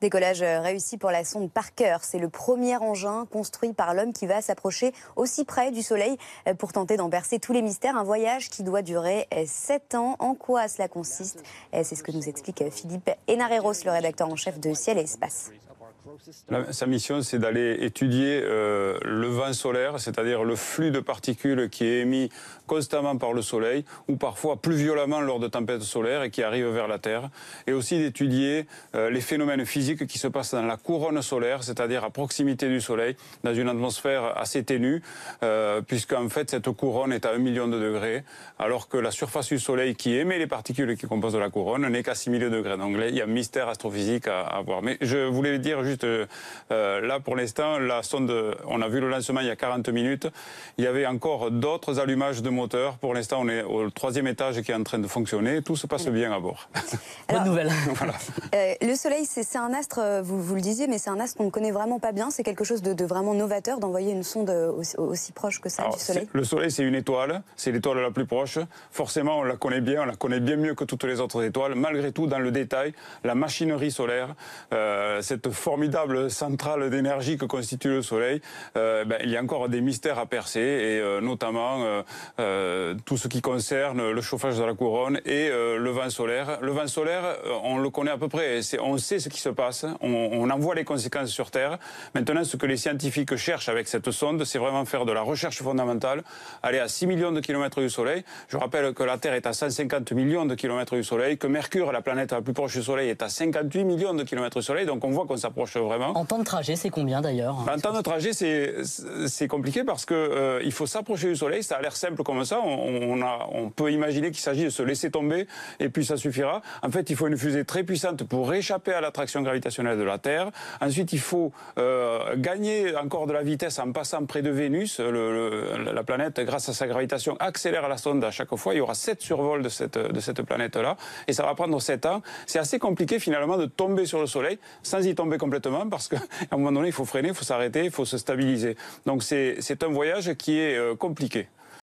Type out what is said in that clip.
Décollage réussi pour la sonde Parker. C'est le premier engin construit par l'homme qui va s'approcher aussi près du Soleil pour tenter d'en percer tous les mystères. Un voyage qui doit durer 7 ans. En quoi cela consiste? C'est ce que nous explique Philippe Henareros, le rédacteur en chef de Ciel et Espace. Sa mission, c'est d'aller étudier le vent solaire, c'est-à-dire le flux de particules qui est émis constamment par le Soleil ou parfois plus violemment lors de tempêtes solaires et qui arrivent vers la Terre. Et aussi d'étudier les phénomènes physiques qui se passent dans la couronne solaire, c'est-à-dire à proximité du Soleil, dans une atmosphère assez ténue, puisqu'en fait cette couronne est à 1 million de degrés, alors que la surface du Soleil qui émet les particules qui composent la couronne n'est qu'à 6 000 degrés. Donc là, il y a un mystère astrophysique à voir. Mais je voulais dire juste là, pour l'instant, la sonde, on a vu le lancement il y a 40 minutes. Il y avait encore d'autres allumages de moteurs. Pour l'instant, on est au 3e étage qui est en train de fonctionner. Tout se passe bien à bord. Alors, bonne nouvelle. Voilà. Le Soleil, c'est un astre, vous le disiez, mais c'est un astre qu'on ne connaît vraiment pas bien. C'est quelque chose de vraiment novateur d'envoyer une sonde aussi proche que ça du Soleil. Le Soleil, c'est une étoile. C'est l'étoile la plus proche. Forcément, on la connaît bien mieux que toutes les autres étoiles. Malgré tout, dans le détail, la machinerie solaire, cette formidable centrale d'énergie que constitue le Soleil, il y a encore des mystères à percer, et notamment tout ce qui concerne le chauffage de la couronne et le vent solaire. Le vent solaire, on le connaît à peu près, on sait ce qui se passe, on en voit les conséquences sur Terre. Maintenant, ce que les scientifiques cherchent avec cette sonde, c'est vraiment faire de la recherche fondamentale, aller à 6 millions de kilomètres du Soleil. Je rappelle que la Terre est à 150 millions de kilomètres du Soleil, que Mercure, la planète la plus proche du Soleil, est à 58 millions de kilomètres du Soleil, donc on voit qu'on s'approche vraiment. En temps de trajet, c'est combien d'ailleurs? En temps de trajet, c'est compliqué parce que il faut s'approcher du Soleil. Ça a l'air simple comme ça. On peut imaginer qu'il s'agit de se laisser tomber et puis ça suffira. En fait, il faut une fusée très puissante pour échapper à l'attraction gravitationnelle de la Terre. Ensuite, il faut gagner encore de la vitesse en passant près de Vénus. La planète, grâce à sa gravitation, accélère la sonde à chaque fois. Il y aura 7 survols de cette planète-là. Et ça va prendre 7 ans. C'est assez compliqué finalement de tomber sur le Soleil sans y tomber complètement, parce qu'à un moment donné, il faut freiner, il faut s'arrêter, il faut se stabiliser. Donc c'est un voyage qui est compliqué.